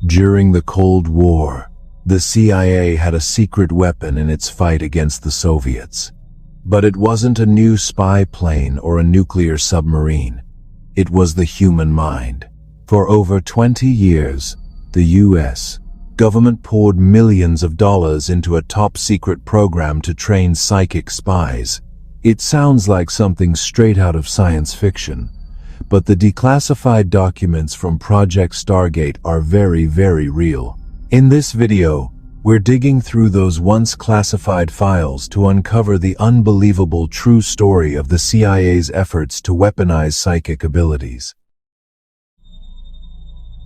During the Cold War, the CIA had a secret weapon in its fight against the Soviets. But it wasn't a new spy plane or a nuclear submarine. It was the human mind. For over 20 years, the U.S. government poured millions of dollars into a top-secret program to train psychic spies. It sounds like something straight out of science fiction, but the declassified documents from Project Stargate are very, very real. In this video, we're digging through those once classified files to uncover the unbelievable true story of the CIA's efforts to weaponize psychic abilities.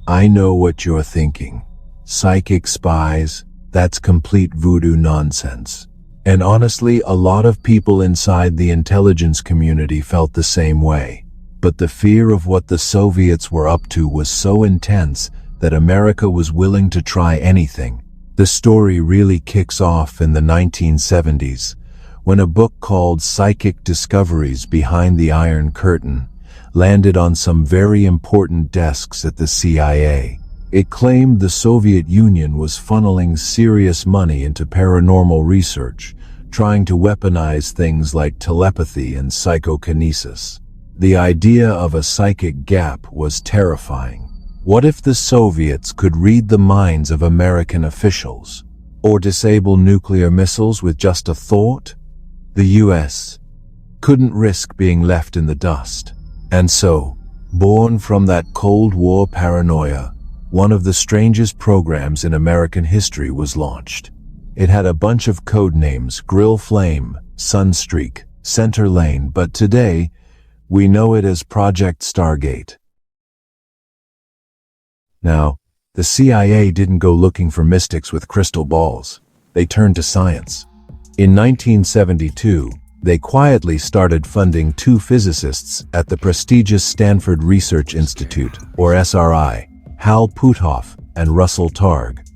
I know what you're thinking. Psychic spies? That's complete voodoo nonsense. And honestly, a lot of people inside the intelligence community felt the same way. But the fear of what the Soviets were up to was so intense that America was willing to try anything. The story really kicks off in the 1970s, when a book called Psychic Discoveries Behind the Iron Curtain landed on some very important desks at the CIA. It claimed the Soviet Union was funneling serious money into paranormal research, trying to weaponize things like telepathy and psychokinesis. The idea of a psychic gap was terrifying. What if the Soviets could read the minds of American officials, or disable nuclear missiles with just a thought? The US couldn't risk being left in the dust. And so, born from that Cold War paranoia, one of the strangest programs in American history was launched. It had a bunch of code names: Grill Flame, Sunstreak, Center Lane, but today, we know it as Project Stargate. Now, the CIA didn't go looking for mystics with crystal balls. They turned to science. In 1972, they quietly started funding two physicists at the prestigious Stanford Research Institute, or SRI, Hal Puthoff and Russell Targ.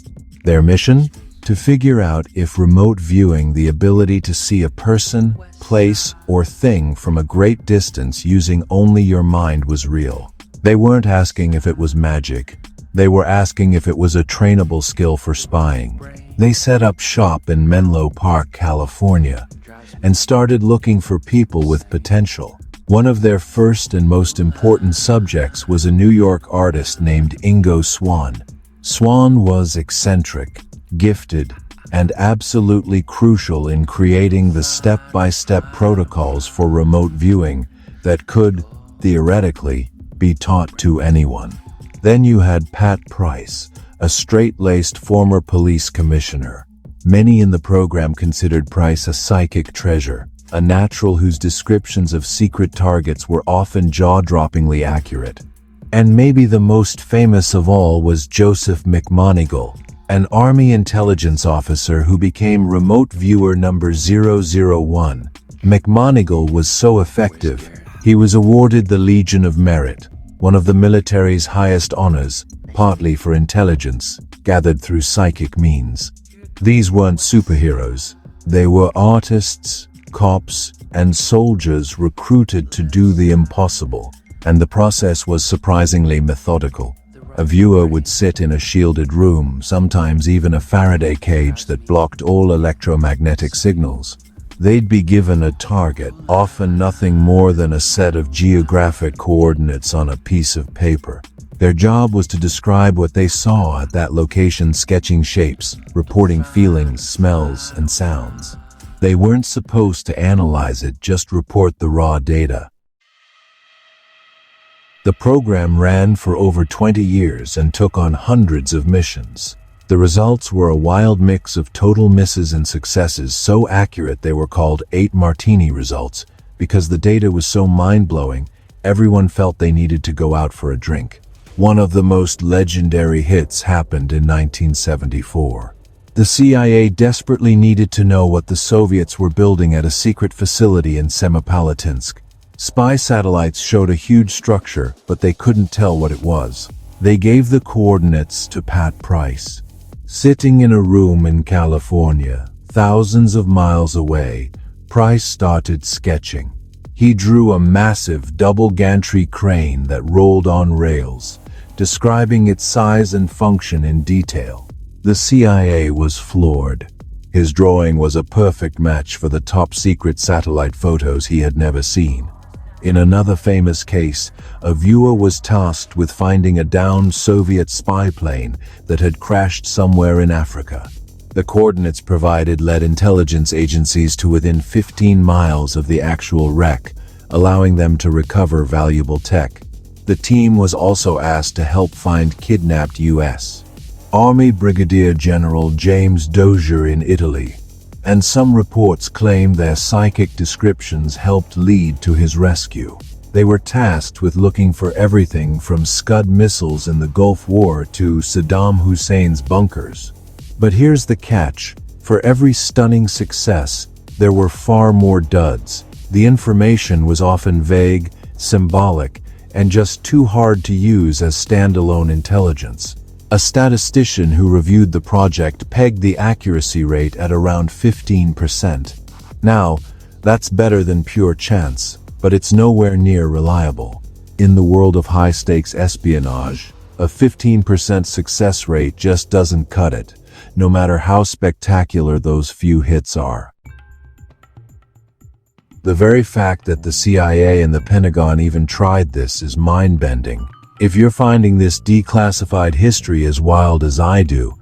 Their mission? To figure out if remote viewing, the ability to see a person, place, or thing from a great distance using only your mind, was real. They weren't asking if it was magic. They were asking if it was a trainable skill for spying. They set up shop in Menlo Park, California, and started looking for people with potential. One of their first and most important subjects was a New York artist named Ingo Swann. Swann was eccentric, gifted, and absolutely crucial in creating the step-by-step protocols for remote viewing that could, theoretically, be taught to anyone. Then you had Pat Price, a straight-laced former police commissioner. Many in the program considered Price a psychic treasure, a natural whose descriptions of secret targets were often jaw-droppingly accurate. And maybe the most famous of all was Joseph McMoneagle, an Army intelligence officer who became remote viewer number 001. McMoneagle was so effective, he was awarded the Legion of Merit, one of the military's highest honors, partly for intelligence gathered through psychic means. These weren't superheroes. They were artists, cops, and soldiers recruited to do the impossible, and the process was surprisingly methodical. A viewer would sit in a shielded room, sometimes even a Faraday cage that blocked all electromagnetic signals. They'd be given a target, often nothing more than a set of geographic coordinates on a piece of paper. Their job was to describe what they saw at that location, sketching shapes, reporting feelings, smells, and sounds. They weren't supposed to analyze it, just report the raw data. The program ran for over 20 years and took on hundreds of missions. The results were a wild mix of total misses and successes, so accurate they were called 8 martini results. Because the data was so mind-blowing, everyone felt they needed to go out for a drink. One of the most legendary hits happened in 1974. The CIA desperately needed to know what the Soviets were building at a secret facility in Semipalatinsk. Spy satellites showed a huge structure, but they couldn't tell what it was. They gave the coordinates to Pat Price. Sitting in a room in California, thousands of miles away, Price started sketching. He drew a massive double gantry crane that rolled on rails, describing its size and function in detail. The CIA was floored. His drawing was a perfect match for the top-secret satellite photos he had never seen. In another famous case, a viewer was tasked with finding a downed Soviet spy plane that had crashed somewhere in Africa. The coordinates provided led intelligence agencies to within 15 miles of the actual wreck, allowing them to recover valuable tech. The team was also asked to help find kidnapped U.S. Army Brigadier General James Dozier in Italy, and some reports claim their psychic descriptions helped lead to his rescue. They were tasked with looking for everything from Scud missiles in the Gulf War to Saddam Hussein's bunkers. But here's the catch. For every stunning success, there were far more duds. The information was often vague, symbolic, and just too hard to use as standalone intelligence. A statistician who reviewed the project pegged the accuracy rate at around 15%. Now, that's better than pure chance, but it's nowhere near reliable. In the world of high-stakes espionage, a 15% success rate just doesn't cut it, no matter how spectacular those few hits are. The very fact that the CIA and the Pentagon even tried this is mind-bending. If you're finding this declassified history as wild as I do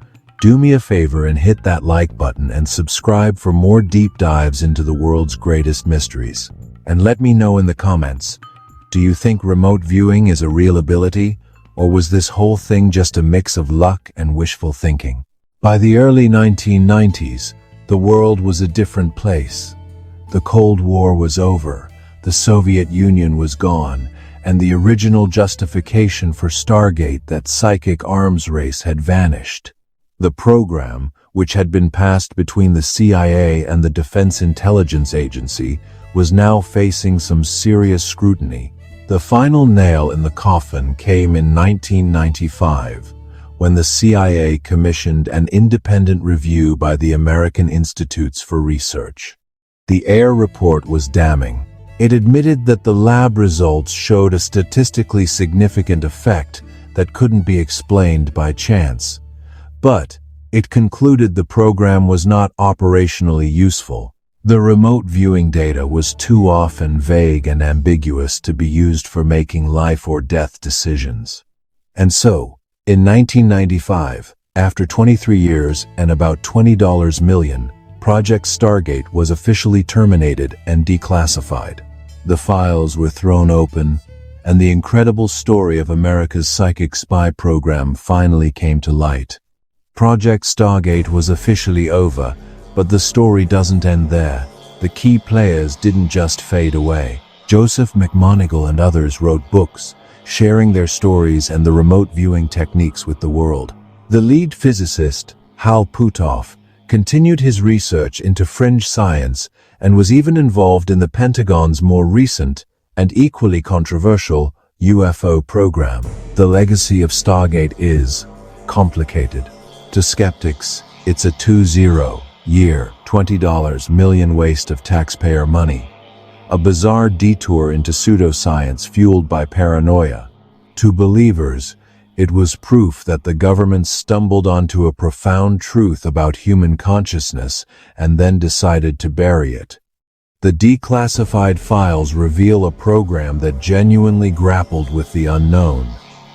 me a favor and hit that like button and subscribe for more deep dives into the world's greatest mysteries. And let me know in the comments, do you think remote viewing is a real ability, or was this whole thing just a mix of luck and wishful thinking? By the early 1990s, the world was a different place. The Cold War was over, the Soviet Union was gone, and the original justification for Stargate, that psychic arms race, had vanished. The program, which had been passed between the CIA and the Defense Intelligence Agency, was now facing some serious scrutiny. The final nail in the coffin came in 1995, when the CIA commissioned an independent review by the American Institutes for Research. The Air report was damning. It admitted that the lab results showed a statistically significant effect that couldn't be explained by chance. But it concluded the program was not operationally useful. The remote viewing data was too often vague and ambiguous to be used for making life or death decisions. And so, in 1995, after 23 years and about $20 million, Project Stargate was officially terminated and declassified. The files were thrown open, and the incredible story of America's psychic spy program finally came to light. Project Stargate was officially over, but the story doesn't end there. The key players didn't just fade away. Joseph McMoneagle and others wrote books, sharing their stories and the remote viewing techniques with the world. The lead physicist, Hal Puthoff, continued his research into fringe science and was even involved in the Pentagon's more recent and equally controversial UFO program. The legacy of Stargate is complicated. To skeptics, it's a 20-year, $20 million waste of taxpayer money. A bizarre detour into pseudoscience fueled by paranoia. To believers, it was proof that the government stumbled onto a profound truth about human consciousness and then decided to bury it. The declassified files reveal a program that genuinely grappled with the unknown.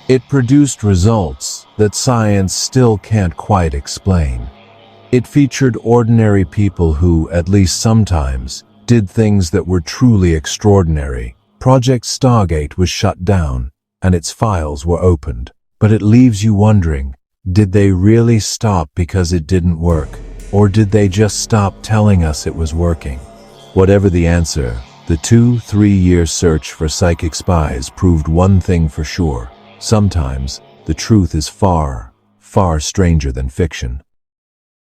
It produced results that science still can't quite explain. It featured ordinary people who, at least sometimes, did things that were truly extraordinary. Project Stargate was shut down, and its files were opened. But it leaves you wondering, did they really stop because it didn't work? Or did they just stop telling us it was working? Whatever the answer, the 2-3-year search for psychic spies proved one thing for sure. Sometimes, the truth is far, far stranger than fiction.